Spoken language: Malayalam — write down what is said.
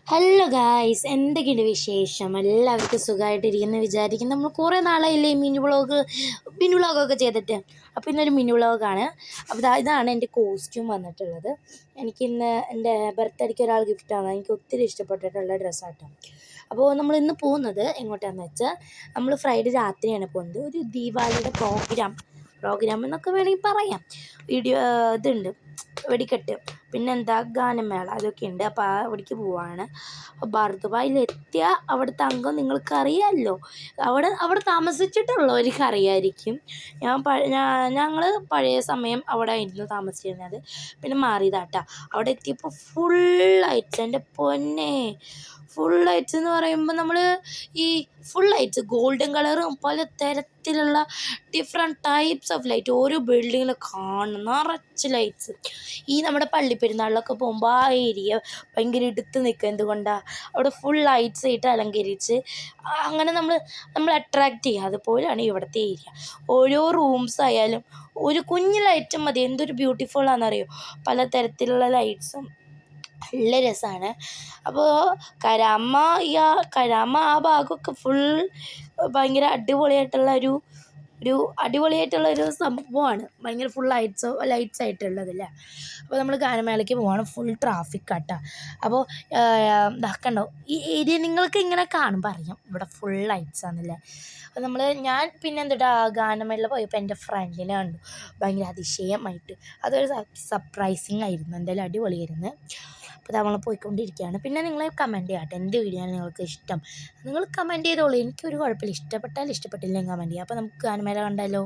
ഹലോ ഗായ്സ്, എന്തൊക്കെയുണ്ട് വിശേഷം? എല്ലാവർക്കും സുഖമായിട്ടിരിക്കുന്നു വിചാരിക്കുന്നു. നമ്മൾ കുറേ നാളായില്ലേ മിനി വ്ളോഗൊക്കെ ചെയ്തിട്ട്. അപ്പോൾ ഇന്നൊരു മിനി വ്ളോഗാണ്. അപ്പോൾ ഇതാണ് എൻ്റെ കോസ്റ്റ്യൂം വന്നിട്ടുള്ളത്. എനിക്കിന്ന് എൻ്റെ ബർത്ത്ഡേക്ക് ഒരാൾ ഗിഫ്റ്റ് ആണ്. എനിക്ക് ഒത്തിരി ഇഷ്ടപ്പെട്ടിട്ടുള്ള ഡ്രസ്സാട്ടോ. അപ്പോൾ നമ്മൾ ഇന്ന് പോകുന്നത് എങ്ങോട്ടാണെന്ന് വെച്ചാൽ, നമ്മൾ ഫ്രൈഡേ രാത്രിയാണ് പോകുന്നത്. ഒരു ദീപാവലിയുടെ പ്രോഗ്രാം എന്നൊക്കെ വേണമെങ്കിൽ പറയാം. ഇതുണ്ട്, വെടിക്കെട്ട്, പിന്നെന്താ ഗാനമേള, അതൊക്കെ ഉണ്ട്. അപ്പോൾ അവിടേക്ക് പോവാണ്. ബർദുബായിലെത്തിയ അവിടുത്തെ അംഗം നിങ്ങൾക്കറിയാമല്ലോ. അവിടെ താമസിച്ചിട്ടുള്ളവർക്ക് അറിയായിരിക്കും. ഞങ്ങൾ പഴയ സമയം അവിടെ ആയിരുന്നു താമസിച്ചിരുന്നത്. പിന്നെ മാറിയതാട്ടാ. അവിടെ എത്തിയപ്പോൾ ഫുൾ ലൈറ്റ്സ്, എൻ്റെ പൊന്നെ, ഫുൾ ലൈറ്റ്സ് എന്ന് പറയുമ്പോൾ നമ്മൾ ഈ ഫുൾ ലൈറ്റ്സ് ഗോൾഡൻ കളറും പല തരത്തിലുള്ള ഡിഫറെൻറ്റ് ടൈപ്സ് ഓഫ് ലൈറ്റ് ഓരോ ബിൽഡിങ്ങിൽ കാണും, നിറച്ച് ലൈറ്റ്സ്. ഈ നമ്മുടെ പള്ളിപ്പെരുന്നാളിലൊക്കെ പോകുമ്പോൾ ആ ഏരിയ ഭയങ്കര എടുത്ത് നിൽക്കുക. എന്തുകൊണ്ടാണ് അവിടെ ഫുൾ ലൈറ്റ്സ് ആയിട്ട് അലങ്കരിച്ച് അങ്ങനെ നമ്മൾ അട്രാക്റ്റ് ചെയ്യുക. അതുപോലെയാണ് ഇവിടുത്തെ ഏരിയ. ഓരോ റൂംസ് ആയാലും ഒരു കുഞ്ഞു ലൈറ്റും മതി, എന്തൊരു ബ്യൂട്ടിഫുൾ ആണെന്നറിയോ. പലതരത്തിലുള്ള ലൈറ്റ്സും നല്ല രസമാണ്. അപ്പോൾ കരാമ ആ ഭാഗമൊക്കെ ഫുൾ ഭയങ്കര അടിപൊളിയായിട്ടുള്ളൊരു സംഭവമാണ്. ഭയങ്കര ഫുൾ ലൈറ്റ്സ് ആയിട്ടുള്ളതല്ലേ. അപ്പോൾ നമ്മൾ ഗാനമേളയ്ക്ക് പോവാണ്. ഫുൾ ട്രാഫിക് ആട്ടോ. അപ്പോൾ കണ്ടോ ഈ ഏരിയ നിങ്ങൾക്ക് ഇങ്ങനെ കാണുമ്പോൾ അറിയാം ഇവിടെ ഫുൾ ലൈറ്റ്സ് ആണല്ലേ. അപ്പോൾ ഞാൻ പിന്നെ ഗാനമേള പോയപ്പോൾ എൻ്റെ ഫ്രണ്ടിനെ കണ്ടു, ഭയങ്കര അതിശയമായിട്ട്. അതൊരു സർപ്രൈസിങ് ആയിരുന്നു, എന്തായാലും അടിപൊളിയായിരുന്നു. അപ്പോൾ നമ്മൾ പോയിക്കൊണ്ടിരിക്കുകയാണ്. പിന്നെ നിങ്ങൾ കമൻറ്റ് ചെയ്യാട്ടെ, എന്ത് വീഡിയോ ആണ് നിങ്ങൾക്ക് ഇഷ്ടം, നിങ്ങൾ കമൻറ്റ് ചെയ്തോളൂ. എനിക്കൊരു കുഴപ്പമില്ല, ഇഷ്ടപ്പെട്ടാൽ ഇഷ്ടപ്പെട്ടില്ലെങ്കിൽ കമൻറ്റ് ചെയ്യാം. അപ്പോൾ നമുക്ക് ഗാനമേള കണ്ടാലോ.